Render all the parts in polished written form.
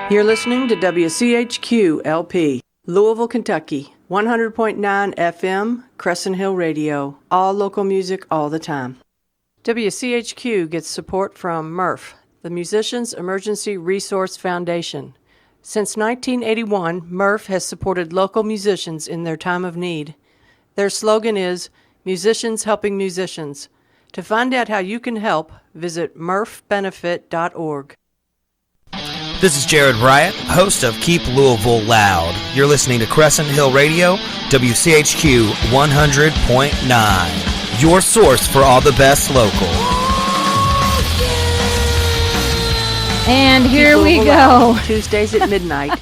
You're listening to WCHQ LP, Louisville, Kentucky, 100.9 FM, Crescent Hill Radio, all local music all the time. WCHQ gets support from MRF, the Musicians Emergency Resource Foundation. Since 1981, MRF has supported local musicians in their time of need. Their slogan is, Musicians Helping Musicians. To find out how you can help, visit murphbenefit.org. This is Jared Bryant, host of Keep Louisville Loud. You're listening to Crescent Hill Radio, WCHQ 100.9. Your source for all the best local. And here we go. Tuesdays at midnight.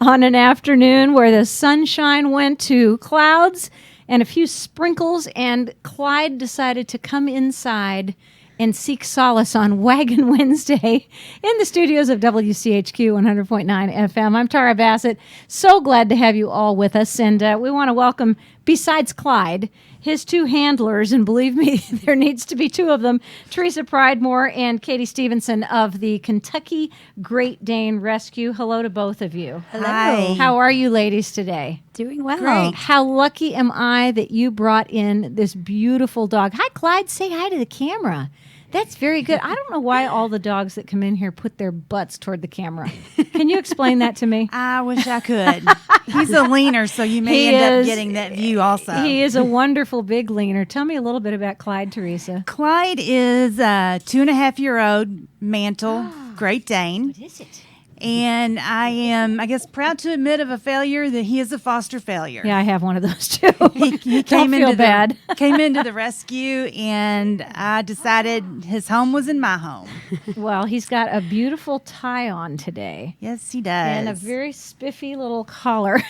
On an afternoon where the sunshine went to clouds and a few sprinkles, and Clyde decided to come inside and seek solace on Waggin Wednesday in the studios of WCHQ 100.9 FM. I'm Tara Bassett. So glad to have you all with us. And we want to welcome, besides Clyde, his two handlers, and believe me, there needs to be two of them, Teresa Pridemore and Katie Stevenson of the Kentucky Great Dane Rescue. Hello to both of you. Hello. Hi. How are you ladies today? Doing well. Great. How lucky am I that you brought in this beautiful dog. Hi, Clyde. Say hi to the camera. That's very good. I don't know why all the dogs that come in here put their butts toward the camera. Can you explain that to me? I wish I could. He's a leaner, so you may end up getting that view also. He is a wonderful big leaner. Tell me a little bit about Clyde, Teresa. Clyde is a 2.5-year-old mantle Great Dane. What is it? And I am, I guess, proud to admit of a failure that he is a foster failure. Yeah, I have one of those too. He Don't feel bad. Came into the rescue, and I decided his home was in my home. Well, he's got a beautiful tie on today. Yes, he does. And a very spiffy little collar.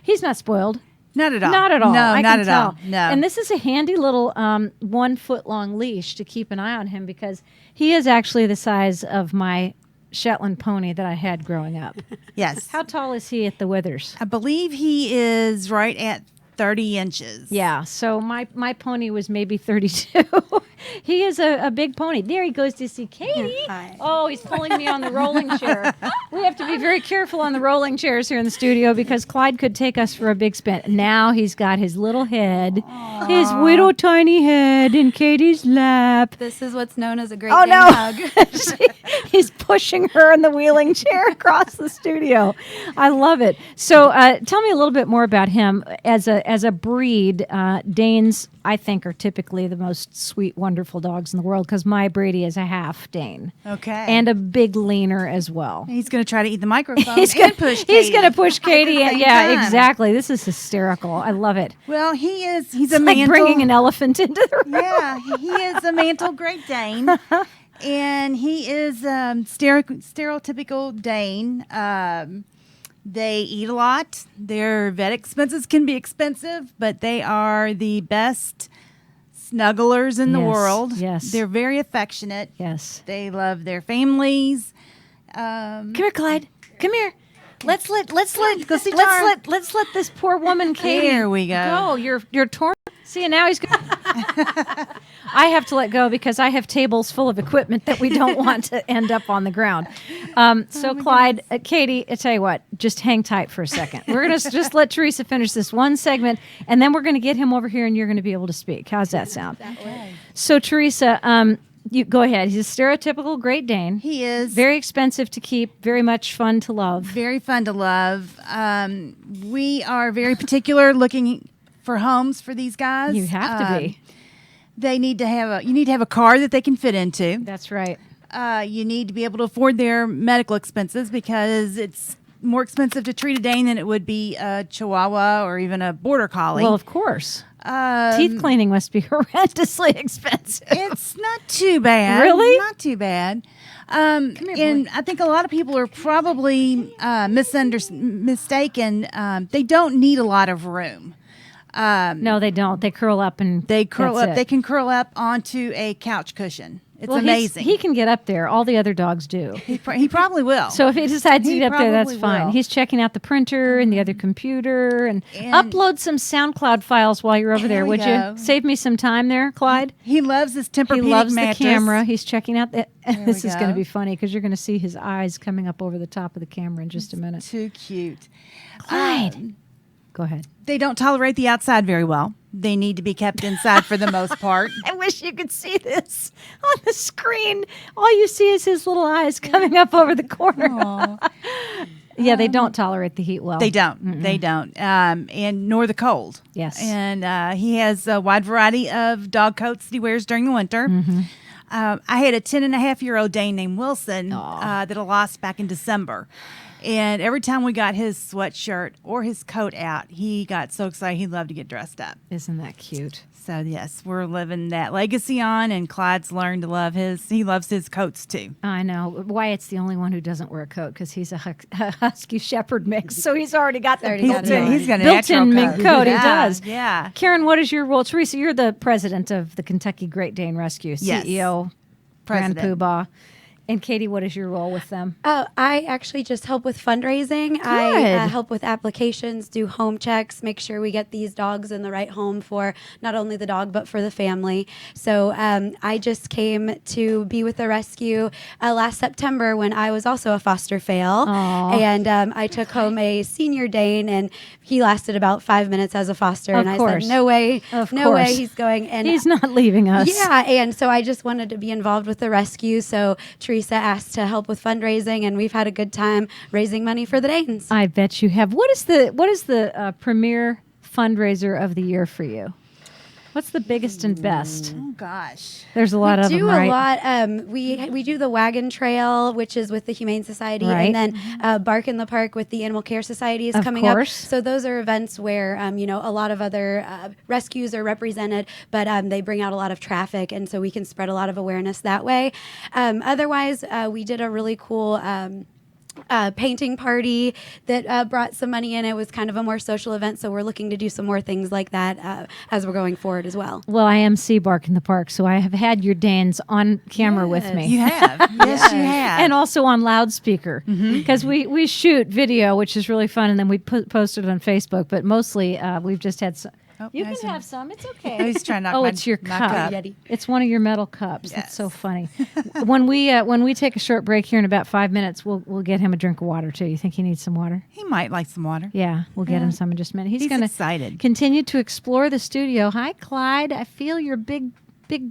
He's not spoiled. Not at all. Not at all. No, I not can at tell. all. No. And this is a handy little 1 foot long leash to keep an eye on him, because he is actually the size of my Shetland pony that I had growing up. Yes. How tall is he at the withers? I believe he is right at 30 inches. Yeah, so my pony was maybe 32. He is a big pony. There he goes to see Katie. Hi. Oh, he's pulling me on the rolling chair. We have to be very careful on the rolling chairs here in the studio, because Clyde could take us for a big spin. Now he's got his little head, his little tiny head in Katie's lap. This is what's known as a Great Oh, Dane no. hug. He's pushing her in the wheeling chair across the studio. I love it. So tell me a little bit more about him. As a breed, Danes, I think, are typically the most sweet, wonderful dogs in the world, because my Brady is a half Dane. Okay. And a big leaner as well. He's going to try to eat the microphone He's and push Katie. He's going to push Katie. same Yeah, time. exactly. This is hysterical. I love it. Well, he's It's a like mantle. bringing an elephant into the room. Yeah, he is a mantle Great Dane. And he is stereotypical Dane. They eat a lot. Their vet expenses can be expensive, but they are the best snugglers in the Yes, world. yes. They're very affectionate. Yes. They love their families. Come here, Clyde. Come here. Let's let Go see Tara. let's let this poor woman Katie There we go. Go. You're torn. See, and now he's going. I have to let go because I have tables full of equipment that we don't want to end up on the ground. So Clyde, Katie, I tell you what, just hang tight for a second. We're going to just let Teresa finish this one segment, and then we're going to get him over here, and you're going to be able to speak. How's that sound? So Teresa, you go ahead. He's a stereotypical Great Dane. He is. Very expensive to keep, very much fun to love. Very fun to love. We are very particular looking for homes for these guys. You have to be. You need to have a car that they can fit into. That's right. You need to be able to afford their medical expenses, because it's more expensive to treat a Dane than it would be a Chihuahua or even a Border Collie. Well, of course. Teeth cleaning must be horrendously expensive. It's not too bad. Really? Not too bad. Come here, And boy. I think a lot of people are probably mistaken. They don't need a lot of room. No, they don't. They curl up and They curl that's up. it. They can curl up onto a couch cushion It's amazing. He can get up there. All the other dogs do. He probably will. So if he decides to get up there, that's probably fine. will. He's checking out the printer and the other computer and upload some SoundCloud files while you're over there, would you? Save me some time there, Clyde. He loves his Tempur-Pedic He loves mattress. the camera. He's checking out the. This we is going to go. be funny because you're going to see his eyes coming up over the top of the camera in just a minute. Too cute. Clyde, go ahead. They don't tolerate the outside very well. They need to be kept inside for the most part. I wish you could see this on the screen. All you see is his little eyes coming up over the corner. Yeah, they don't tolerate the heat well. They don't. Mm-mm. They don't. And nor the cold. Yes. And he has a wide variety of dog coats that he wears during the winter. Mm-hmm. I had a 10.5-year-old Dane named Wilson that I lost back in December. And every time we got his sweatshirt or his coat out, he got so excited. He loved to get dressed up. Isn't that cute? So, yes, we're living that legacy on, and Clyde's learned to love he loves his coats, too. I know. Wyatt's the only one who doesn't wear a coat because he's a Husky Shepherd mix, so he's already got the He's got a built-in natural mink coat. He does. Yeah. Karen, what is your role? Teresa, you're the president of the Kentucky Great Dane Rescue, Yes. CEO, Grand Poobah. And Katie, what is your role with them? I actually just help with fundraising. I help with applications, do home checks, make sure we get these dogs in the right home for not only the dog, but for the family. So I just came to be with the rescue last September when I was also a foster fail. Aww. And I took home a senior Dane, and he lasted about 5 minutes as a foster. Of and course. I said, no way, Of no course. way he's going. And He's not leaving us. yeah, and so I just wanted to be involved with the rescue. So Teresa asked to help with fundraising, and we've had a good time raising money for the Danes. I bet you have. What is the premier fundraiser of the year for you? What's the biggest and best? Oh, gosh. There's a lot of them, right? We do a lot. We do the Waggin Trail, which is with the Humane Society, Right. and then Bark in the Park with the Animal Care Society is Of coming course. up. So those are events where a lot of other rescues are represented, but they bring out a lot of traffic, and so we can spread a lot of awareness that way. Otherwise, we did a really cool painting party that brought some money in. It was kind of a more social event, so we're looking to do some more things like that as we're going forward as well. Well, I MC Bark in the Park, so I have had your Danes on camera with me. You have. Yes, you have. And also on loudspeaker, because we shoot video, which is really fun, and then we post it on Facebook. But mostly, we've just had some. You nice can one. have some. It's okay. Oh, he's trying to knock Oh, my- it's your my cup. cup. Yeti. It's one of your metal cups. That's Yes. so funny. when we take a short break here in about 5 minutes, we'll get him a drink of water too. You think he needs some water? He might like some water. Yeah, we'll get him some in just a minute. He's He's going to excited. continue to explore the studio. Hi, Clyde. I feel your big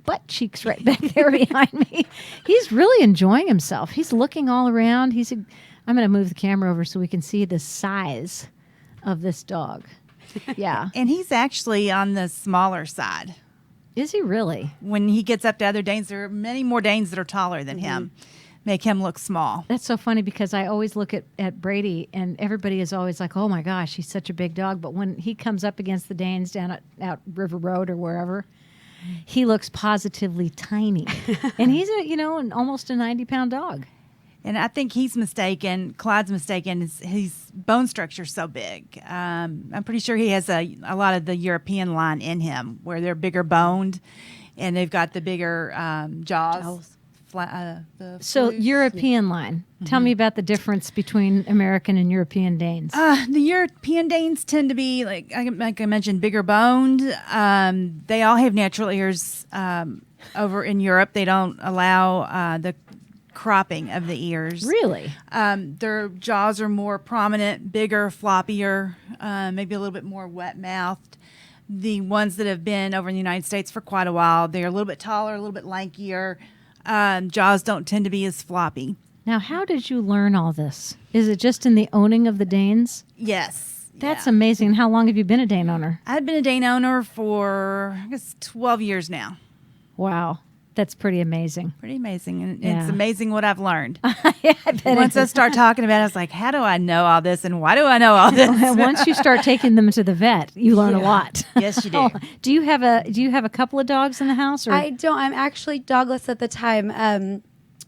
butt cheeks right back there behind me. He's really enjoying himself. He's looking all around. I'm going to move the camera over so we can see the size of this dog. Yeah. And he's actually on the smaller side. Is he really? When he gets up to other Danes, there are many more Danes that are taller than him. Make him look small. That's so funny because I always look at Brady and everybody is always like, oh my gosh, he's such a big dog. But when he comes up against the Danes down out River Road or wherever, he looks positively tiny. And he's almost a 90-pound dog. And I think he's mistaken. Clyde's mistaken. His bone structure's so big. I'm pretty sure he has a lot of the European line in him, where they're bigger boned, and they've got the bigger jaws. So European line. Tell me about the difference between American and European Danes. The European Danes tend to be like I mentioned, bigger boned. They all have natural ears. Over in Europe, they don't allow the cropping of the ears. Really? Their jaws are more prominent, bigger, floppier, maybe a little bit more wet-mouthed. The ones that have been over in the United States for quite a while, they're a little bit taller, a little bit lankier. Jaws don't tend to be as floppy. Now, how did you learn all this? Is it just in the owning of the Danes? Yes. That's amazing. And how long have you been a Dane owner? I've been a Dane owner for, 12 years now. Wow. That's pretty amazing. Pretty amazing. And Yeah. it's amazing what I've learned. Yeah, I bet Once I start talking about it, I was like, how do I know all this and why do I know all this? Once you start taking them to the vet, you learn a lot. Yes, you do. Do you have a couple of dogs in the house? Or? I don't. I'm actually dogless at the time.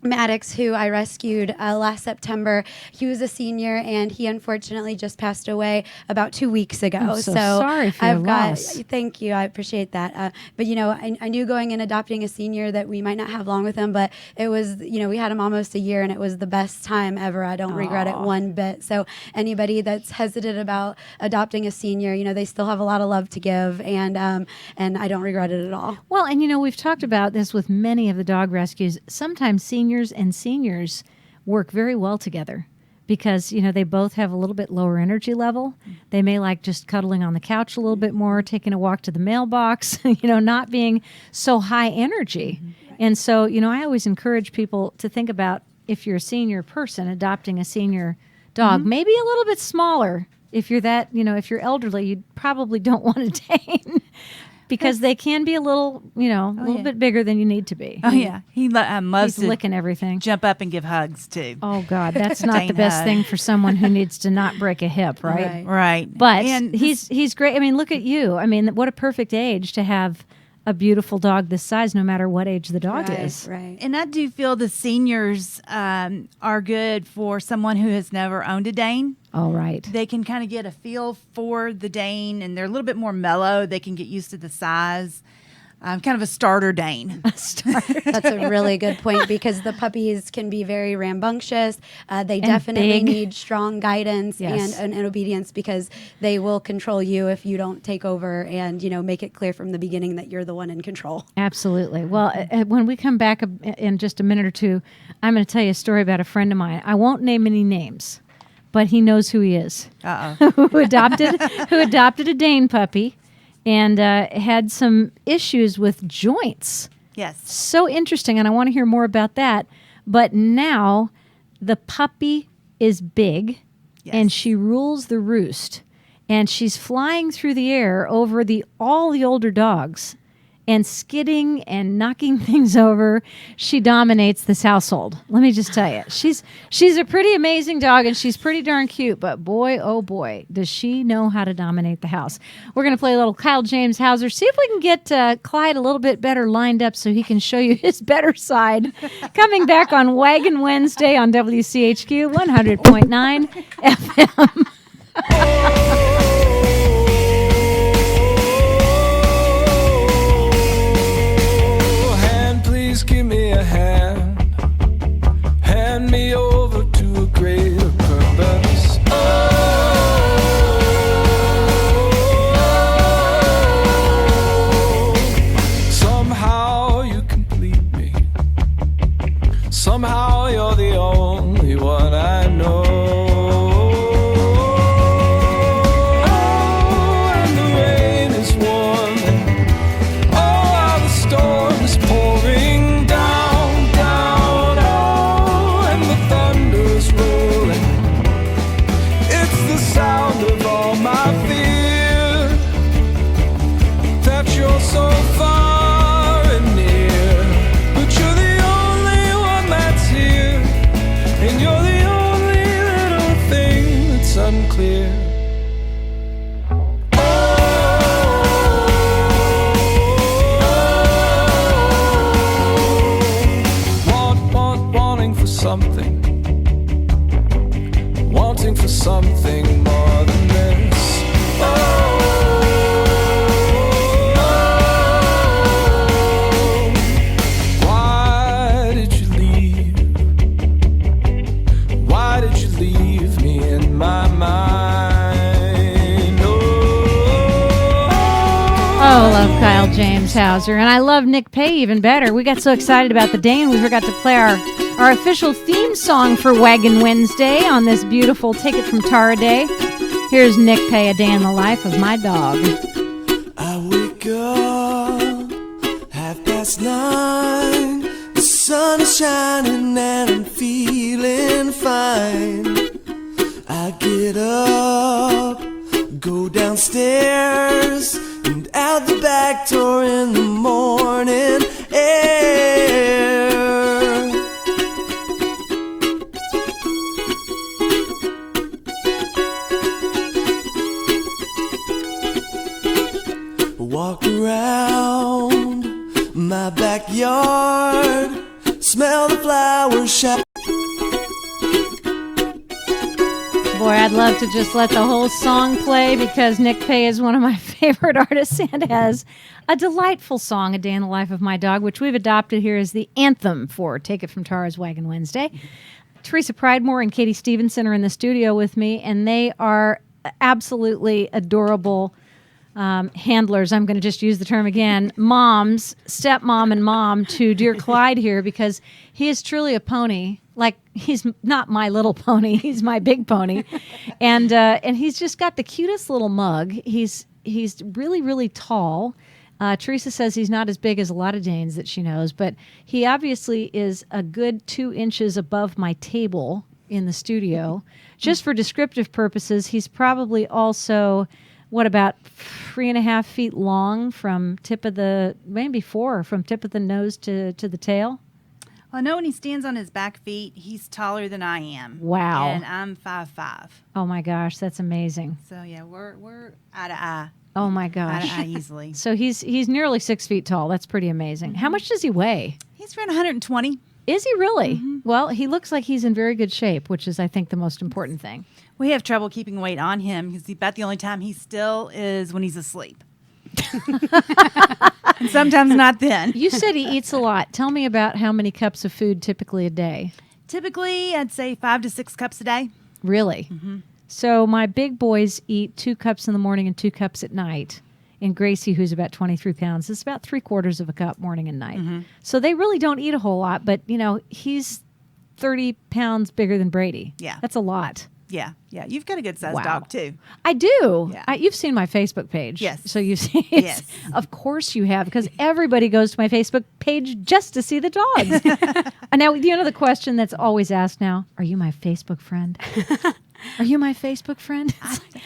Maddox, who I rescued last September. He was a senior, and he unfortunately just passed away about 2 weeks ago. I'm so sorry for your loss. Thank you. I appreciate that. But, I knew going and adopting a senior that we might not have long with him, but it was, we had him almost a year, and it was the best time ever. I don't regret it one bit. So anybody that's hesitant about adopting a senior, they still have a lot of love to give, and I don't regret it at all. Well, and we've talked about this with many of the dog rescues. Sometimes seniors and seniors work very well together because, they both have a little bit lower energy level. They may like just cuddling on the couch a little bit more, taking a walk to the mailbox, not being so high energy. And so, I always encourage people to think about, if you're a senior person adopting a senior dog, maybe a little bit smaller. If you're that, if you're elderly, you probably don't want a Dane. Because they can be a little, a little bit bigger than you need to be. Oh, yeah. He loves He's licking everything. Jump up and give hugs, too. Oh, God. That's not the best thing for someone who needs to not break a hip, right? Right. But he's great. I mean, look at you. I mean, what a perfect age to have a beautiful dog this size, no matter what age the dog is. Right. And I do feel the seniors are good for someone who has never owned a Dane. Oh, right. They can kind of get a feel for the Dane, and they're a little bit more mellow. They can get used to the size. Kind of a starter Dane. That's a really good point, because the puppies can be very rambunctious. They definitely need strong guidance and obedience, because they will control you if you don't take over and, make it clear from the beginning that you're the one in control. Absolutely. Well, when we come back in just a minute or two, I'm going to tell you a story about a friend of mine. I won't name any names, but he knows who he is. who adopted a Dane puppy and had some issues with joints. Yes. So interesting, and I want to hear more about that. But now the puppy is big, and she rules the roost. And she's flying through the air over all the older dogs and skidding and knocking things over. She dominates this household. Let me just tell you. She's a pretty amazing dog, and she's pretty darn cute, but boy, oh boy, does she know how to dominate the house. We're going to play a little Kyle James Hauser, see if we can get Clyde a little bit better lined up so he can show you his better side. Coming back on Waggin' Wednesday on WCHQ 100.9 FM. Give me a hand me over to a greater purpose. Somehow you complete me. Somehow you're the only one I know. And the rain is warm, and how the storm is pouring. Sound of all my fear, that you're so far and near, but you're the only one that's here, and you're the only little thing that's unclear. Wanting for something, wanting for something more than this. Why did you leave? Why did you leave me in my mind? Oh, love Kyle James Hauser. And I love Nick Pay even better. We got so excited about the Dane, we forgot to play our official theme song for Waggin' Wednesday on this beautiful Take It From Tara Day. Here's Nick Pay, A Day in the Life of My Dog. I wake up 9:30. The sun is shining and I'm feeling fine. I get up, go downstairs, and out the back door in the morning air. Walk around my backyard, Smell the flowers shine. Boy, I'd love to just let the whole song play because Nick Pay is one of my favorite artists and has a delightful song, A Day in the Life of My Dog, which we've adopted here as the anthem for Take It From Tara's Waggin' Wednesday. Teresa Pridemore and Katie Stevenson are in the studio with me, and they are absolutely adorable handlers. I'm going to just use the term again. Moms, stepmom and mom to dear Clyde here because he is truly a pony. Like, he's not my little pony. He's my big pony. And he's just got the cutest little mug. He's really, really tall. Teresa says he's not as big as a lot of Danes that she knows, but he obviously is a good 2 inches above my table in the studio. Just for descriptive purposes, he's probably also, about 3.5 feet long from tip of the, maybe 4, from tip of the nose to the tail? Well, I know when he stands on his back feet, he's taller than I am. Wow. And I'm 5'5". Oh my gosh, that's amazing. So yeah, we're eye to eye. Oh my gosh. Eye to eye easily. So he's nearly 6 feet tall. That's pretty amazing. How much does he weigh? He's around 120. Is he really? Well, he looks like he's in very good shape, which is, I think, the most important thing. We have trouble keeping weight on him because about the only time he still is when he's asleep. And sometimes not then. You said he eats a lot. Tell me about how many cups of food typically a day. Typically, I'd say 5 to 6 cups a day. Really? Mm-hmm. So my big boys eat 2 cups in the morning and 2 cups at night. And Gracie, who's about 23 pounds, is about 3/4 of a cup morning and night. Mm-hmm. So they really don't eat a whole lot. But, he's 30 pounds bigger than Brady. Yeah. That's a lot. Yeah. You've got a good sized dog, too. I do. Yeah. You've seen my Facebook page. Yes. So you've seen Yes. Of course you have, because everybody goes to my Facebook page just to see the dogs. And now, the question that's always asked now, are you my Facebook friend? Are you my Facebook friend?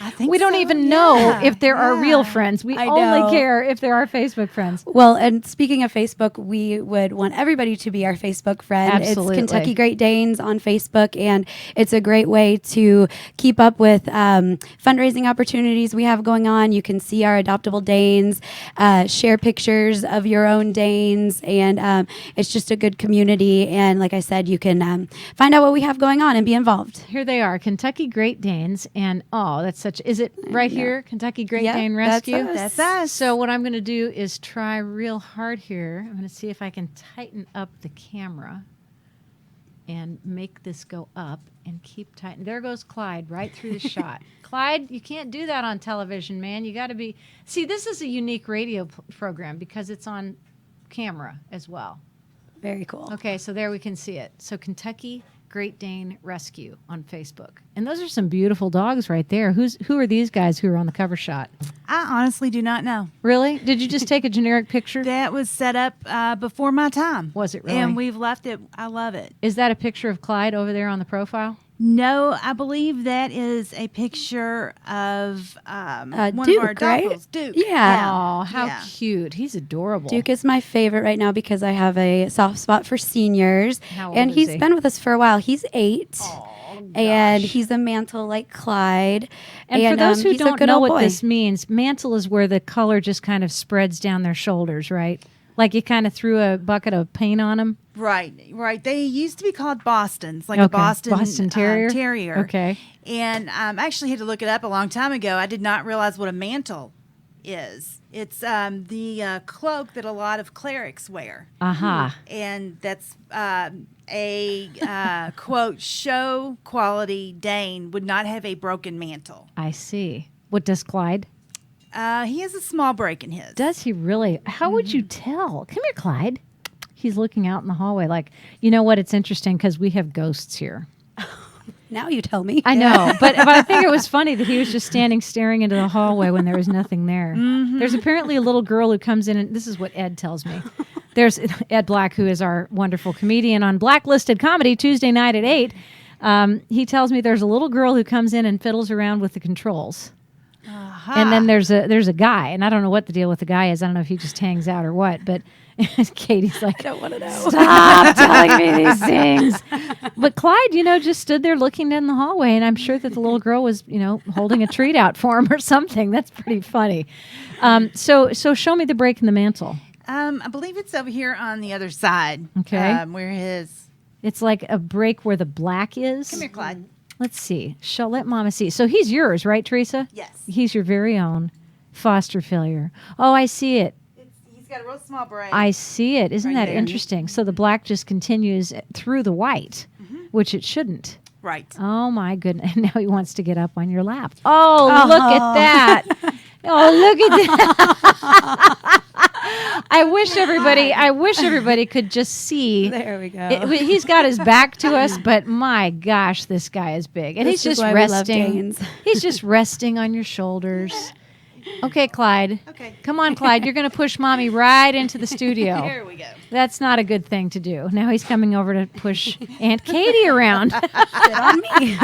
I think we don't so, even yeah. know if there are real friends. We I only know. care if there are Facebook friends. Well, and speaking of Facebook, we would want everybody to be our Facebook friend. Absolutely. It's Kentucky Great Danes on Facebook, and it's a great way to keep up with fundraising opportunities we have going on. You can see our adoptable Danes, share pictures of your own Danes, and it's just a good community. And like I said, you can find out what we have going on and be involved. Here they are, Kentucky Great Danes, and that's such. Is it right here, Kentucky Great Yep, Dane that's Rescue? us. That's us. So what I'm going to do is try real hard here. I'm going to see if I can tighten up the camera and make this go up and keep tight. There goes Clyde right through the shot. Clyde, you can't do that on television, man. You got to be. See, this is a unique radio program because it's on camera as well. Very cool. Okay, so there we can see it. So Kentucky Great Dane Rescue on Facebook. And those are some beautiful dogs right there. Who are these guys who are on the cover shot? I honestly do not know. Really? Did you just take a generic picture? That was set up before my time. Was it really? And we've left it. I love it. Is that a picture of Clyde over there on the profile? No, I believe that is a picture of one Duke, of our right? dogs, Duke. Yeah. Oh, how Yeah. cute. He's adorable. Duke is my favorite right now because I have a soft spot for seniors. How old and is he's he? been with us for a while. He's 8. Oh, and he's a mantle like Clyde. And for those who he's a don't good know old what boy. this means, mantle is where the color just kind of spreads down their shoulders, right? Like you kind of threw a bucket of paint on them. Right. They used to be called Bostons, like Okay. a Boston Terrier? Terrier. Okay. And I actually had to look it up a long time ago. I did not realize what a mantle is. It's the cloak that a lot of clerics wear. Aha. And that's a quote, show quality Dane would not have a broken mantle. I see. What does Clyde? He has a small break in his. Does he really? How would you tell? Come here, Clyde. He's looking out in the hallway like, you know what? It's interesting because we have ghosts here. Now you tell me. I know, but I think it was funny that he was just standing staring into the hallway when there was nothing there. Mm-hmm. There's apparently a little girl who comes in, and this is what Ed tells me. There's Ed Black, who is our wonderful comedian on Blacklisted Comedy Tuesday night at 8. He tells me there's a little girl who comes in and fiddles around with the controls. And then there's a guy, and I don't know what the deal with the guy is. I don't know if he just hangs out or what, but Katie's like, I don't want to know. stop telling me these things. But Clyde, just stood there looking in the hallway, and I'm sure that the little girl was, holding a treat out for him or something. That's pretty funny. So show me the break in the mantle. I believe it's over here on the other side. Okay. Where his... It's like a break where the black is. Come here, Clyde. Let's see. Let Mama see. So he's yours, right, Teresa? Yes. He's your very own foster failure. Oh, I see it. He's got a real small brain. I see it. Isn't Right that there. interesting? So the black just continues through the white, which it shouldn't. Right. Oh my goodness! And now he wants to get up on your lap. Oh, look at that! Oh, look at that! I wish everybody could just see. There we go. He's got his back to us, but my gosh, this guy is big, and This he's is just why we love resting. Danes. He's just resting on your shoulders. Okay, Clyde. Okay. Come on, Clyde. You're going to push Mommy right into the studio. Here we go. That's not a good thing to do. Now he's coming over to push Aunt Katie around. Sit on me.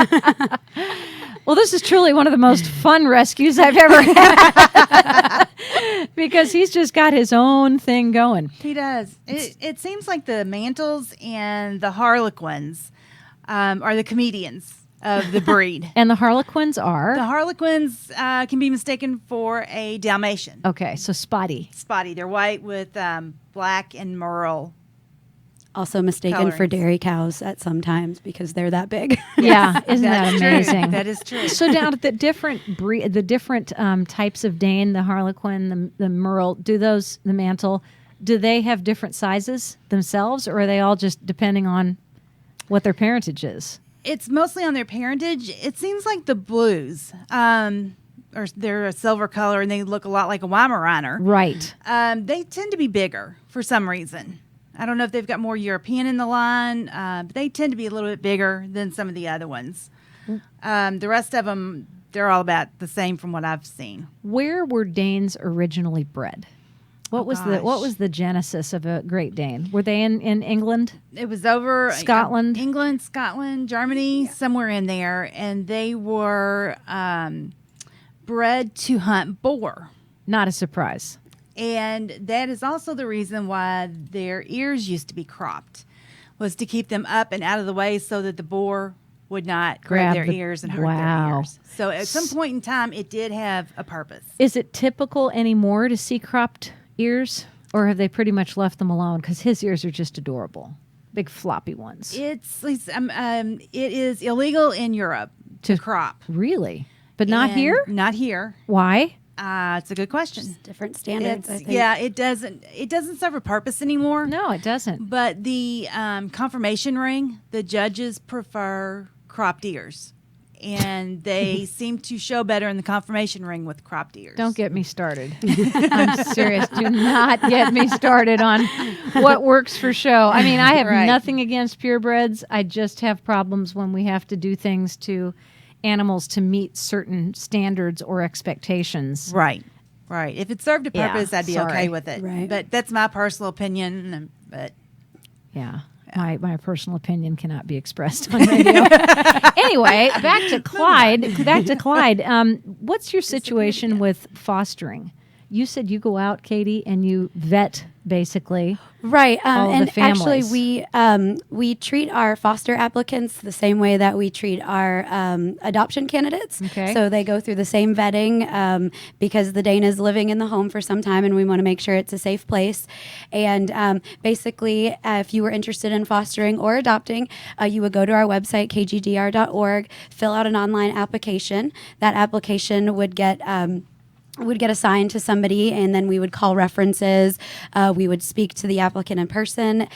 Well, this is truly one of the most fun rescues I've ever had because he's just got his own thing going. He does. It seems like the Mantles and the Harlequins are the comedians of the breed. And the Harlequins are? The Harlequins can be mistaken for a Dalmatian. Okay, so spotty. Spotty. They're white with black and merle. Also mistaken for Colorings. dairy cows at some times because they're that big. Yeah, isn't that That's true. amazing? That is true. So down at the different types of Dane, the Harlequin, the Merle, the Mantle, do they have different sizes themselves, or are they all just depending on what their parentage is? It's mostly on their parentage. It seems like the blues, or they're a silver color and they look a lot like a Weimaraner. Right. They tend to be bigger for some reason. I don't know if they've got more European in the line, but they tend to be a little bit bigger than some of the other ones. The rest of them, they're all about the same from what I've seen. Where were Danes originally bred? What was gosh. the genesis of a Great Dane? Were they in England? It was over Scotland? England, Scotland, Germany, somewhere in there, and they were bred to hunt boar. Not a surprise. And that is also the reason why their ears used to be cropped, was to keep them up and out of the way so that the boar would not grab their ears and hurt their ears. So at some point in time, it did have a purpose. Is it typical anymore to see cropped ears, or have they pretty much left them alone? Because his ears are just adorable, big floppy ones. It is illegal in Europe to crop. Really? But not And here? Not here. Why? It's a good question. Different standards, I think. Yeah, it doesn't serve a purpose anymore. No, it doesn't. But the confirmation ring, the judges prefer cropped ears, and they seem to show better in the confirmation ring with cropped ears. Don't get me started. I'm serious. Do not get me started on what works for show. I mean, I have Right. nothing against purebreds. I just have problems when we have to do things to animals to meet certain standards or expectations. Right. If it served a Yeah, purpose, I'd be sorry. okay with it. Right. But that's my personal opinion. But Yeah. My personal opinion cannot be expressed on radio. Anyway, back to Clyde. What's your situation with fostering? You said you go out, Katie, and you vet basically. Right. all of And the actually, families. we treat our foster applicants the same way that we treat our adoption candidates. Okay. So they go through the same vetting because the Dane is living in the home for some time, and we want to make sure it's a safe place. And basically, if you were interested in fostering or adopting, you would go to our website, kgdr.org, fill out an online application. That application would get assigned to somebody, and then we would call references. We would speak to the applicant in person.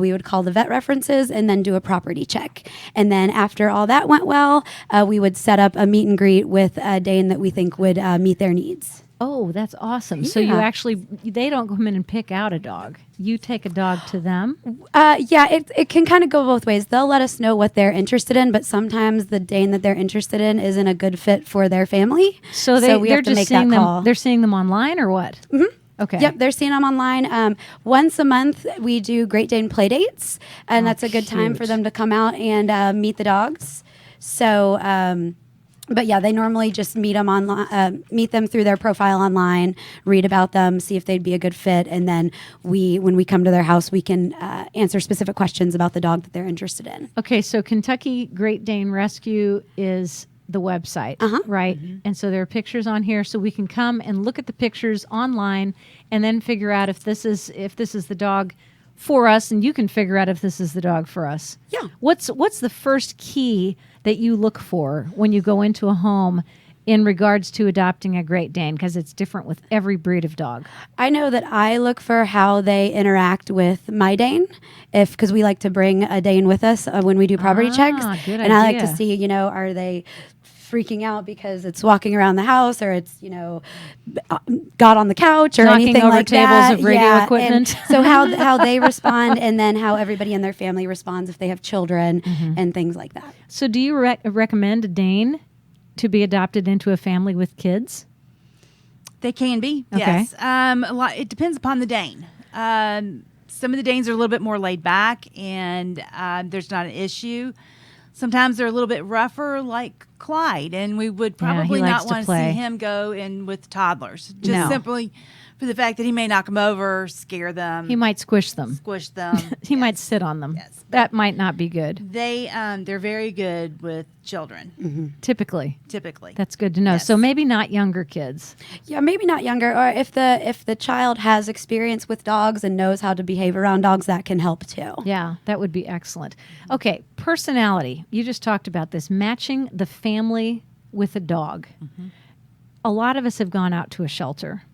We would call the vet references and then do a property check. And then after all that went well, we would set up a meet and greet with a Dane that we think would meet their needs. Oh, that's awesome. So you Yeah. actually, they don't come in and pick out a dog. You take a dog to them. Yeah, it can kind of go both ways. They'll let us know what they're interested in, but sometimes the Dane that they're interested in isn't a good fit for their family. So we have are to just make seeing that them. call. They're seeing them online or what? Mm-hmm. Okay. Yep, they're seeing them online. Once a month, we do Great Dane play dates, and that's a good time for cute. them to come out and meet the dogs. So, but yeah, they normally just meet them online, meet them through their profile online, read about them, see if they'd be a good fit, and then when we come to their house, we can answer specific questions about the dog that they're interested in. Okay. So Kentucky Great Dane Rescue is the website, right? And so there are pictures on here, so we can come and look at the pictures online, and then figure out if this is the dog for us, and you can figure out if this is the dog for us. Yeah. What's the first key that you look for when you go into a home in regards to adopting a Great Dane? Because it's different with every breed of dog. I know that I look for how they interact with my Dane, because we like to bring a Dane with us when we do property checks. Good and I like to idea. see, are they freaking out because it's walking around the house, or it's got on the couch or Knocking anything over like tables that. of radio Yeah, equipment. and so how they respond, and then how everybody in their family responds if they have children and things like that. So do you recommend a Dane to be adopted into a family with kids? They can be, Okay. yes. It depends upon the Dane. Some of the Danes are a little bit more laid back, and there's not an issue. Sometimes they're a little bit rougher, like Clyde, and we would Yeah, he probably likes not to want to play. see him go in with toddlers, just No. simply for the fact that he may knock them over, scare them, He might squish them. squish them. He might sit on them. Yes. That might not be good, They're very good with children, typically. typically. That's good to know. Yes. So maybe not younger kids. Yeah, maybe not younger, or if the child has experience with dogs and knows how to behave around dogs, that can help too. Yeah, that would be excellent. Okay, personality. You just talked about this, matching the family with a dog. A lot of us have gone out to a shelter,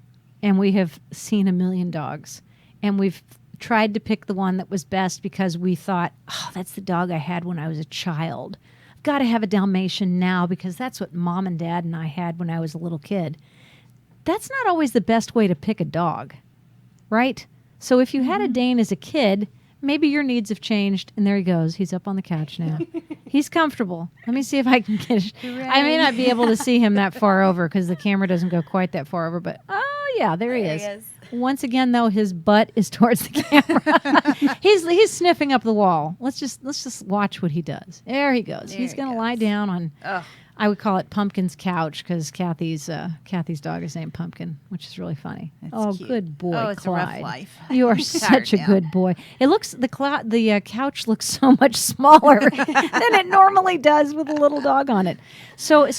and we have seen a million dogs, and we've tried to pick the one that was best because we thought, oh, that's the dog I had when I was a child. I've got to have a Dalmatian now because that's what mom and dad and I had when I was a little kid. That's not always the best way to pick a dog, right? So if you had a Dane as a kid, maybe your needs have changed, and there he goes. He's up on the couch now. He's comfortable. Let me see if I can get I may not be able to see him that far over because the camera doesn't go quite that far over, but oh yeah, there he is. Once again, though, his butt is towards the camera. he's sniffing up the wall. Let's just watch what he does. There he goes. He's going to lie down on. I would call it Pumpkin's couch because Kathy's dog is named Pumpkin, which is really funny. That's cute. Good boy, Oh, it's a rough Clyde. life. You are Tired such a now. good boy. It looks the couch looks so much smaller than it normally does with a little dog on it. So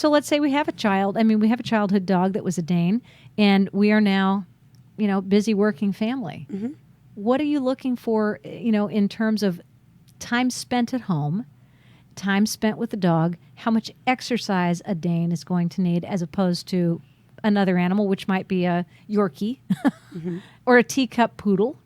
let's say we have a child. I mean, we have a childhood dog that was a Dane, and we are now, busy working family. What are you looking for, in terms of time spent at home, time spent with the dog, how much exercise a Dane is going to need as opposed to another animal, which might be a Yorkie or a teacup poodle?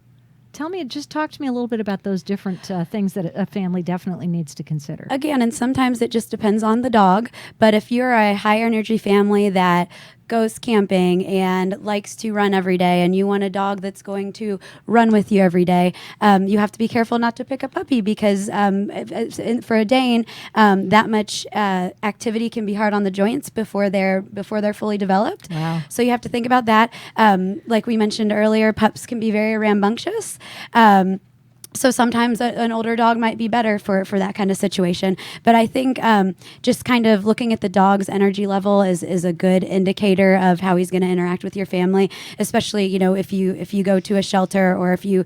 Just talk to me a little bit about those different things that a family definitely needs to consider. Again, and sometimes it just depends on the dog, but if you're a high energy family that goes camping and likes to run every day, and you want a dog that's going to run with you every day, you have to be careful not to pick a puppy because for a Dane, that much activity can be hard on the joints before they're fully developed. Wow. So you have to think about that. Like we mentioned earlier, pups can be very rambunctious. So sometimes an older dog might be better for that kind of situation. But I think just kind of looking at the dog's energy level is a good indicator of how he's going to interact with your family, especially, if you go to a shelter or if you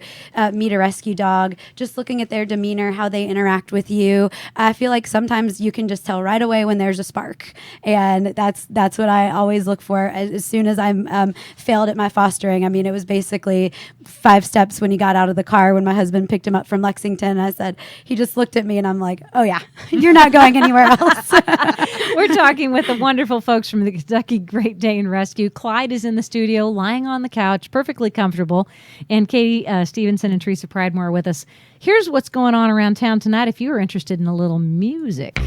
meet a rescue dog, just looking at their demeanor, how they interact with you. I feel like sometimes you can just tell right away when there's a spark. And that's what I always look for as soon as I'm failed at my fostering. I mean, it was basically 5 steps when he got out of the car when my husband picked him up from Lexington. I said, he just looked at me and I'm like, oh yeah, you're not going anywhere else. We're talking with the wonderful folks from the Kentucky Great Dane Rescue. Clyde is in the studio, lying on the couch, perfectly comfortable. And Katie Stevenson and Teresa Pridemore are with us. Here's what's going on around town tonight if you are interested in a little music.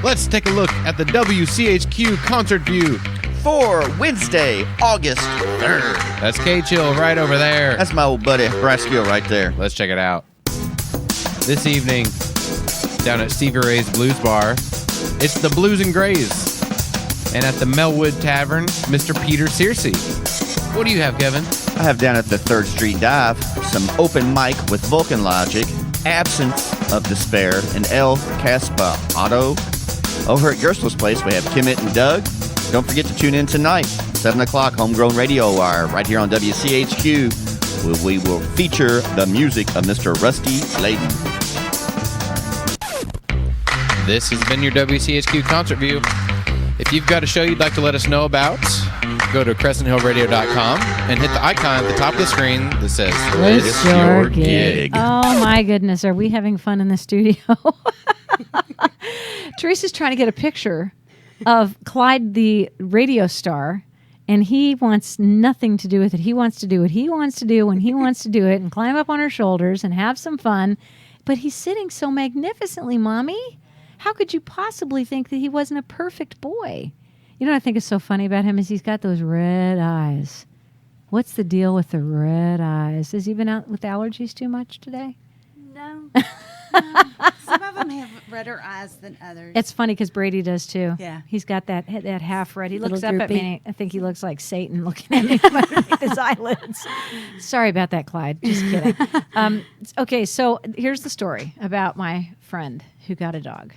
Let's take a look at the WCHQ concert view. For Wednesday, August 3rd. That's K-Chill right over there. That's my old buddy, Bryce Gill, right there. Let's check it out. This evening, down at Stevie Ray's Blues Bar, it's the Blues and Grays. And at the Melwood Tavern, Mr. Peter Searcy. What do you have, Kevin? I have down at the 3rd Street Dive some open mic with Vulcan Logic, Absence of Despair, and El Caspa Otto. Over at Gerstl's place, we have Kimmett and Doug. Don't forget to tune in tonight, 7 o'clock, Homegrown Radio Hour, right here on WCHQ, where we will feature the music of Mr. Rusty Layden. This has been your WCHQ Concert View. If you've got a show you'd like to let us know about, go to CrescentHillRadio.com and hit the icon at the top of the screen that says, It's your gig. Oh, my goodness. Are we having fun in the studio? Teresa's trying to get a picture of Clyde, the radio star, and he wants nothing to do with it. He wants to do what he wants to do when he wants to do it and climb up on her shoulders and have some fun. But he's sitting so magnificently, Mommy. How could you possibly think that he wasn't a perfect boy? You know what I think is so funny about him is he's got those red eyes. What's the deal with the red eyes? Has he been out with allergies too much today? No. Some of them have redder eyes than others. It's funny because Brady does too. Yeah. He's got that half red. He Little looks up at droopy. me. I think he looks like Satan looking at me from underneath his eyelids. Sorry about that, Clyde. Just kidding. Okay, so here's the story about my friend who got a dog.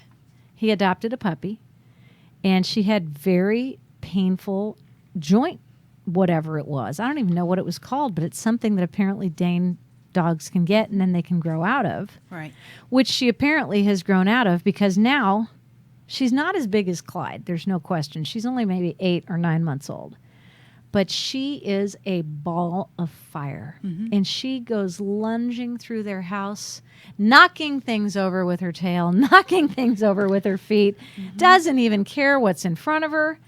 He adopted a puppy, and she had very painful joint, whatever it was. I don't even know what it was called, but it's something that apparently Dane dogs can get and then they can grow out of. Right. Which she apparently has grown out of because now she's not as big as Clyde. There's no question. She's only maybe 8 or 9 months old. But she is a ball of fire. Mm-hmm. And she goes lunging through their house, knocking things over with her tail, knocking things over with her feet, doesn't even care what's in front of her.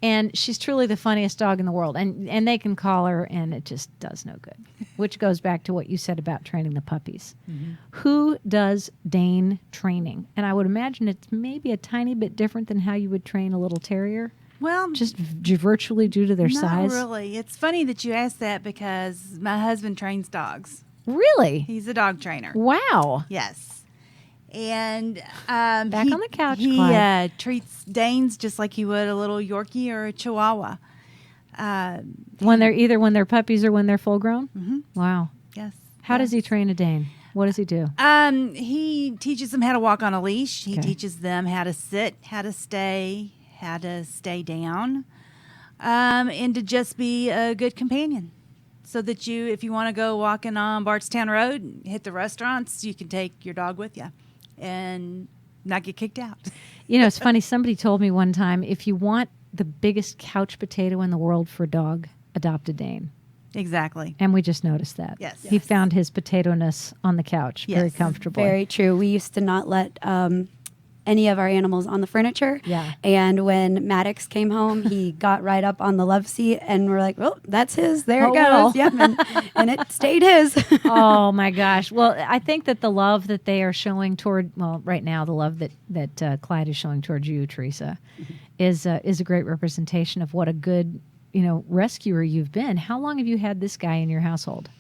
And she's truly the funniest dog in the world. And they can call her, and it just does no good. Which goes back to what you said about training the puppies. Mm-hmm. Who does Dane training? And I would imagine it's maybe a tiny bit different than how you would train a little terrier. Well, Just virtually due to their not size? really. It's funny that you asked that because my husband trains dogs. Really? He's a dog trainer. Wow. Yes. And Back on the couch, he Clyde. treats Danes just like he would a little Yorkie or a Chihuahua. When they're puppies or when they're full grown? Mm-hmm. Wow. Yes. How does he train a Dane? What does he do? He teaches them how to walk on a leash. He Okay. teaches them how to sit, how to stay down, and to just be a good companion. So that if you want to go walking on Bardstown Road and hit the restaurants, you can take your dog with you and not get kicked out. You know, it's funny. Somebody told me one time, if you want the biggest couch potato in the world for a dog, adopt a Dane. Exactly. And we just noticed that. Yes. He found his potato-ness on the couch very Yes. comfortably. Very true. We used to not let any of our animals on the furniture. Yeah. And when Maddox came home, he got right up on the love seat, and we're like, well, that's his. There Oh, it well. goes. Yep. And it stayed his. Oh my gosh. Well, I think that the love that they are showing toward, right now, the love that Clyde is showing towards you, Teresa, is a great representation of what a good, rescuer you've been. How long have you had this guy in your household?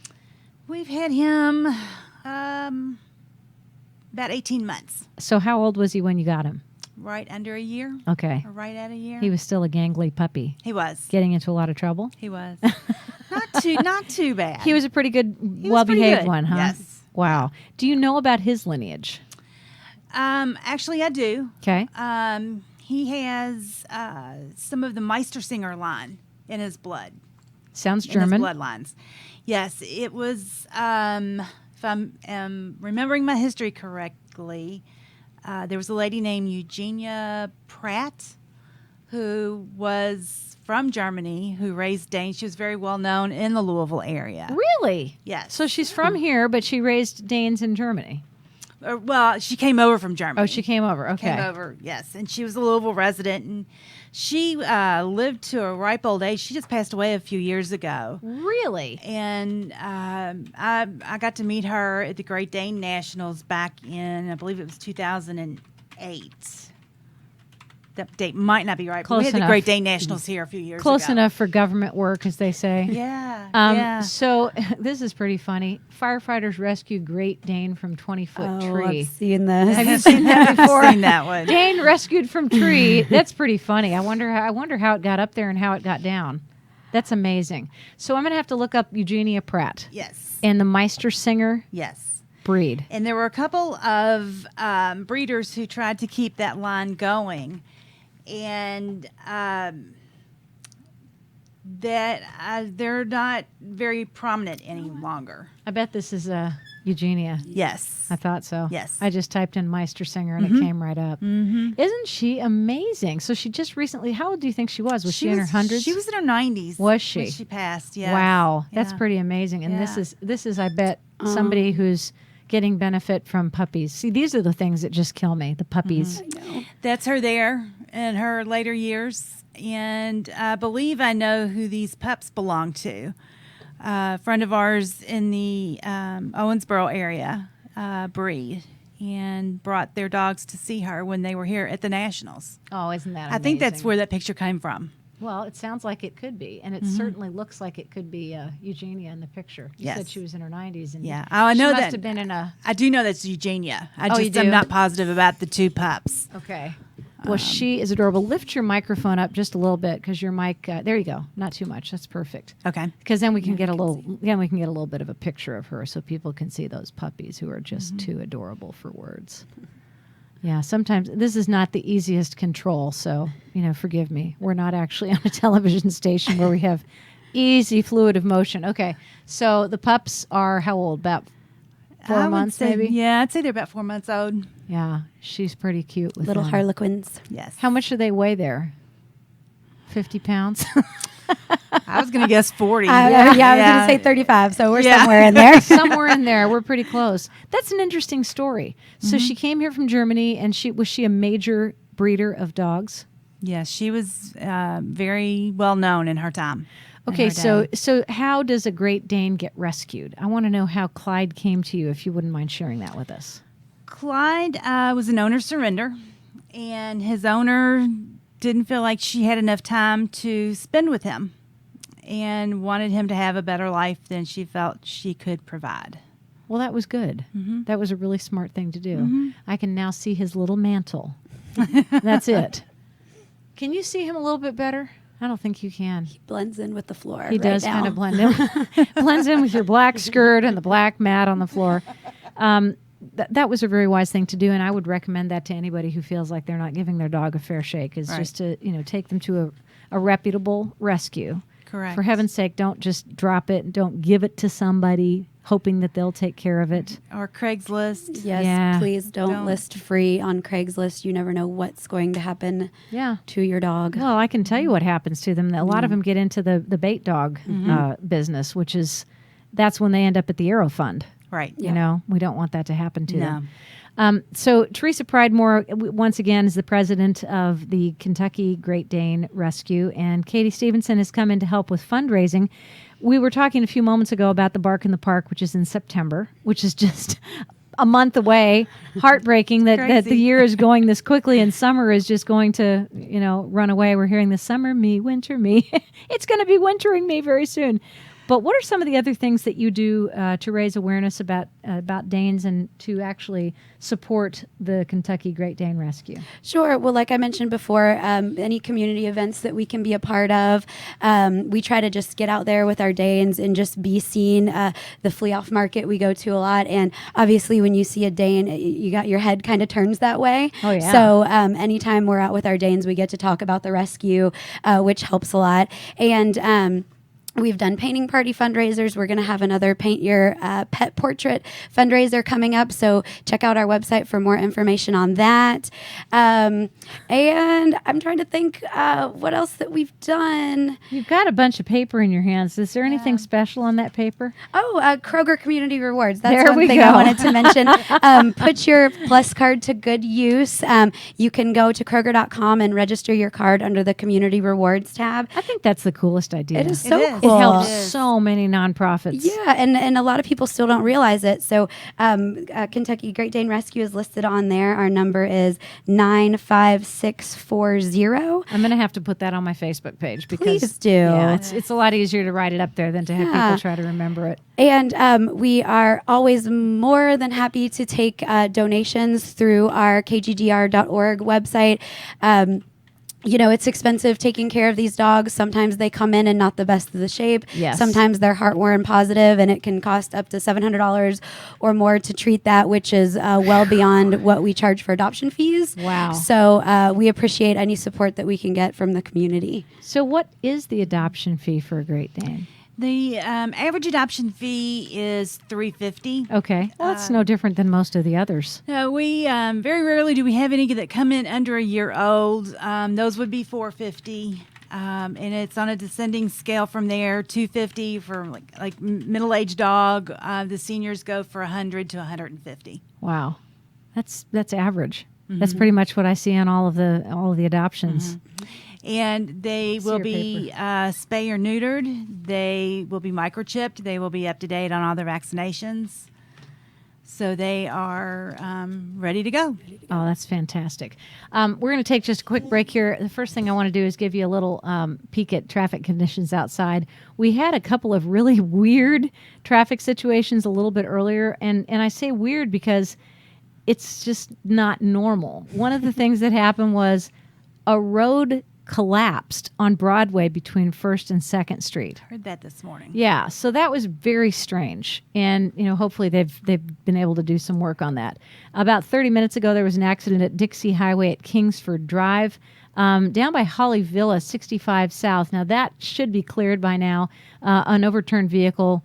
We've had him about 18 months, So how old was he when you got him? right under a year, Okay. or right at a year. He was still a gangly puppy, He was. getting into a lot of trouble. He was. Not too bad. He was a pretty good, was pretty well-behaved good. one, huh? Yes. Wow. Do you know about his lineage? Actually, I do. Okay. He has some of the Meistersinger line in his blood. Sounds In German. his bloodlines. Yes, it was. If I'm remembering my history correctly, there was a lady named Eugenia Pratt who was from Germany who raised Dane. She was very well known in the Louisville area. Really? Yes. So she's from here, but she raised Danes in Germany. Well, she came over from Germany. Oh, she came over. Okay. Came over, yes. And she was a Louisville resident, and she lived to a ripe old age. She just passed away a few years ago. Really? And I got to meet her at the Great Dane Nationals back in, I believe it was 2008. That date might not be right, but Close we had enough. the Great Dane Nationals here a few years Close ago. enough for government work, as they say. Yeah, yeah. So this is pretty funny. Firefighters rescue Great Dane from 20-foot tree. I've seen this. Have you seen that before? I've seen that one. Dane rescued from tree. That's pretty funny. I wonder how it got up there and how it got down. That's amazing. So I'm going to have to look up Eugenia Pratt Yes, and the Meistersinger yes. breed. And there were a couple of breeders who tried to keep that line going. And that they're not very prominent any longer. I bet this is Eugenia. Yes. I thought so. Yes. I just typed in Meistersinger and it came right up. Mm-hmm. Isn't she amazing? So she just recently, how old do you think she was? Was she in her hundreds? She was in her 90s. Was she? When she passed, yeah. Wow. That's Yeah. pretty amazing. And Yeah. this is, I bet, somebody who's getting benefit from puppies. See, these are the things that just kill me, the puppies. That's her there in her later years. And I believe I know who these pups belong to. A friend of ours in the Owensboro area breed and brought their dogs to see her when they were here at the Nationals. Oh, isn't that amazing? I think that's where that picture came from. Well, it sounds like it could be, and it certainly looks like it could be Eugenia in the picture. You said Yes. she was in her 90s, and Yeah. Oh, I know she that. must have been in a. I do know that's Eugenia. Oh, you do? I'm not positive about the two pups. Okay. Well, she is adorable. Lift your microphone up just a little bit because your mic. There you go. Not too much. That's perfect. Okay. Because then we can get a little. Then we can get a little bit of a picture of her, so people can see those puppies who are just too adorable for words. Yeah, sometimes this is not the easiest control, so, forgive me. We're not actually on a television station where we have easy fluid of motion. Okay, so the pups are how old? About 4 I would months, say- maybe? Yeah, I'd say they're about 4 months old. Yeah, she's pretty cute with Little them. harlequins. Yes. How much do they weigh there? 50 pounds? I was going to guess 40. I was going to say 35, so we're somewhere in there. Somewhere in there. We're pretty close. That's an interesting story. So she came here from Germany, and was she a major breeder of dogs? Yes, she was very well known in her time. in Okay, her day. so how does a Great Dane get rescued? I want to know how Clyde came to you, if you wouldn't mind sharing that with us. Clyde was an owner surrender, and his owner didn't feel like she had enough time to spend with him and wanted him to have a better life than she felt she could provide. Well, that was good. That was a really smart thing to do. I can now see his little mantle. That's it. Can you see him a little bit better? I don't think you can. Blends in with the floor. He right does now. kind of blend in. Blends in with your black skirt and the black mat on the floor. That was a very wise thing to do, and I would recommend that to anybody who feels like they're not giving their dog a fair shake, is Right. just to take them to a reputable rescue. Correct. For heaven's sake, don't just drop it and don't give it to somebody hoping that they'll take care of it. Or Craigslist. Yes, Yeah. please don't list free on Craigslist. You never know what's going to happen Yeah. to your dog. Well, I can tell you what happens to them. A lot of them get into the bait dog business, that's when they end up at the Aero Fund. Right. You know, we don't want that to happen to No. them. So Teresa Pridemore, once again, is the president of the Kentucky Great Dane Rescue, and Katie Stevenson has come in to help with fundraising. We were talking a few moments ago about the Bark in the Park, which is in September, which is just a month away. Heartbreaking that the Crazy. year is going this quickly and summer is just going to, run away. We're hearing the summer me, winter me. It's going to be wintering me very soon. But what are some of the other things that you do to raise awareness about Danes and to actually support the Kentucky Great Dane Rescue? Sure. Well, like I mentioned before, any community events that we can be a part of, we try to just get out there with our Danes and just be seen. The flea off market we go to a lot, and obviously when you see a Dane, you got your head kind of turns that way. Oh, yeah. So anytime we're out with our Danes, we get to talk about the rescue, which helps a lot. And we've done painting party fundraisers. We're going to have another Paint Your Pet Portrait fundraiser coming up. So check out our website for more information on that. And I'm trying to think what else that we've done. You've got a bunch of paper in your hands. Is there anything special on that paper? Oh, Kroger Community Rewards. That's There one we thing go. I wanted to mention. Put your Plus card to good use. You can go to Kroger.com and register your card under the Community Rewards tab. I think that's the coolest idea. It is so is. cool. It helps It is. so many nonprofits. Yeah, and a lot of people still don't realize it. So Kentucky Great Dane Rescue is listed on there. Our number is 95640. I'm going to have to put that on my Facebook page because Please do. Yeah, it's a lot easier to write it up there than to have Yeah. people try to remember it. And we are always more than happy to take donations through our kgdr.org website. it's expensive taking care of these dogs. Sometimes they come in and not the best of the shape. Yes. Sometimes they're heartworm positive, and it can cost up to $700 or more to treat that, which is well beyond what we charge for adoption fees. Wow. So we appreciate any support that we can get from the community. So what is the adoption fee for a Great Dane? The average adoption fee is $350. Okay. Well, that's no different than most of the others. We very rarely do we have any that come in under a year old. Those would be $450, and it's on a descending scale from there. $250 for like middle-aged dog. The seniors go for $100 to $150. Wow. That's average. That's pretty much what I see on all of the adoptions. And they will be spay or neutered. They will be microchipped. They will be up to date on all their vaccinations. So they are ready to go. Oh, that's fantastic. We're going to take just a quick break here. The first thing I want to do is give you a little peek at traffic conditions outside. We had a couple of really weird traffic situations a little bit earlier. And I say weird because it's just not normal. One of the things that happened was a road collapsed on Broadway between 1st and 2nd Street. Heard that this morning. Yeah, so that was very strange, and hopefully they've been able to do some work on that. About 30 minutes ago, there was an accident at Dixie Highway at Kingsford Drive, down by Holly Villa, 65 South. Now that should be cleared by now. An overturned vehicle,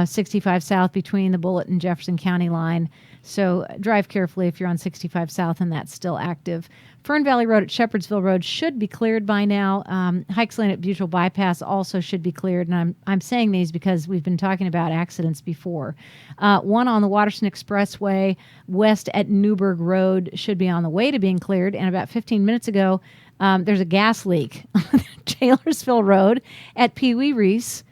65 South between the Bullitt and Jefferson County line. So drive carefully if you're on 65 South and that's still active. Fern Valley Road at Shepherdsville Road should be cleared by now. Hikes Lane at Butyl Bypass also should be cleared. And I'm saying these because we've been talking about accidents before. One on the Waterston Expressway west at Newburgh Road should be on the way to being cleared. And about 15 minutes ago, there's a gas leak on Taylorsville Road at Pee Wee Reese.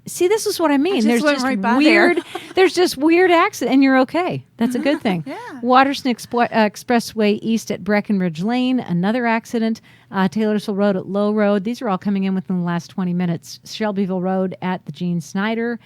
See, this is what I mean. There's just right by weird. there. There's just weird accident, and you're okay. That's a good thing. Yeah. Waterston Expressway east at Breckenridge Lane, another accident. Taylorsville Road at Low Road. These are all coming in within the last 20 minutes. Shelbyville Road at the Gene Snyder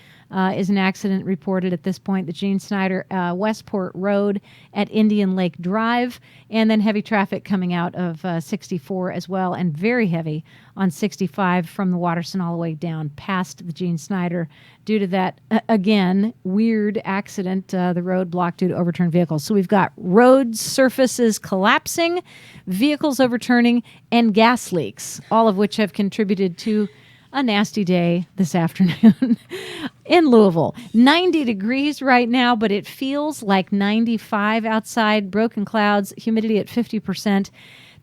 is an accident reported at this point. The Gene Snyder Westport Road at Indian Lake Drive, and then heavy traffic coming out of 64 as well, and very heavy on 65 from the Waterston all the way down past the Gene Snyder due to that, again, weird accident, the road blocked due to overturned vehicles. So we've got road surfaces collapsing, vehicles overturning, and gas leaks, all of which have contributed to a nasty day this afternoon in Louisville. 90 degrees right now, but it feels like 95 outside, broken clouds, humidity at 50%.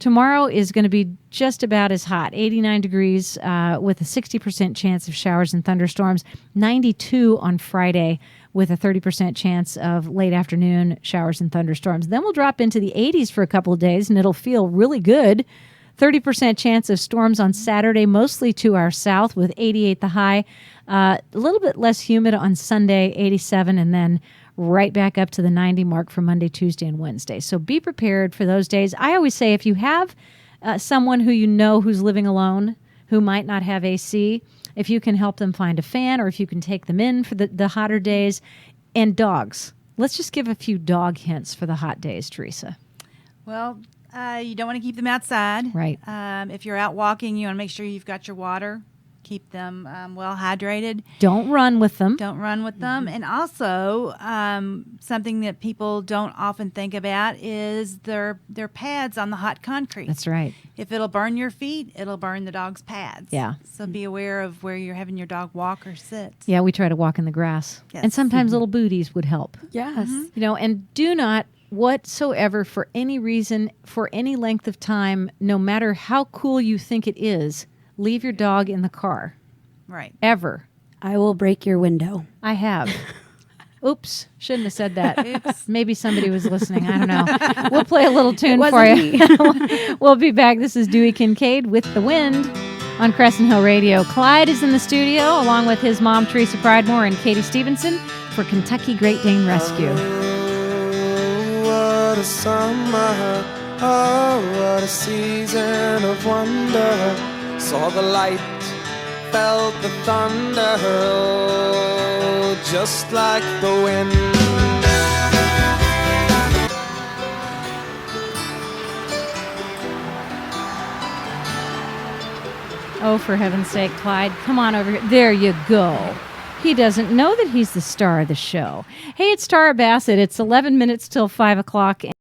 Tomorrow is going to be just about as hot, 89 degrees with a 60% chance of showers and thunderstorms, 92 on Friday with a 30% chance of late afternoon showers and thunderstorms. Then we'll drop into the 80s for a couple of days, and it'll feel really good. 30% chance of storms on Saturday, mostly to our south with 88 the high. A little bit less humid on Sunday, 87, and then right back up to the 90 mark for Monday, Tuesday, and Wednesday. So be prepared for those days. I always say if you have someone who you know who's living alone, who might not have AC, if you can help them find a fan or if you can take them in for the hotter days. And dogs. Let's just give a few dog hints for the hot days, Teresa. Well, you don't want to keep them outside. Right. If you're out walking, you want to make sure you've got your water. Keep them well hydrated. Don't run with them. Don't run with them. And also, something that people don't often think about is their pads on the hot concrete. That's right. If it'll burn your feet, it'll burn the dog's pads. Yeah. So be aware of where you're having your dog walk or sit. Yeah, we try to walk in the grass. Yes. And sometimes little booties would help. Yes. And do not whatsoever, for any reason, for any length of time, no matter how cool you think it is, leave your dog in the car. Right. Ever. I will break your window. I have. Oops. Shouldn't have said that. Oops. Maybe somebody was listening. I don't know. We'll play a little tune It for you. wasn't We'll be back. This is Dewey Kincaid with The Wind on Crescent Hill Radio. Clyde is in the studio along with his mom, Teresa Pridemore, and Katie Stevenson for Kentucky Great Dane Rescue. What a summer, oh, what a season of wonder. Saw the light, felt the thunder, oh, just like the wind. Oh, for heaven's sake, Clyde, come on over here. There you go. He doesn't know that he's the star of the show. Hey, it's Tara Bassett. It's 11 minutes till 5 o'clock.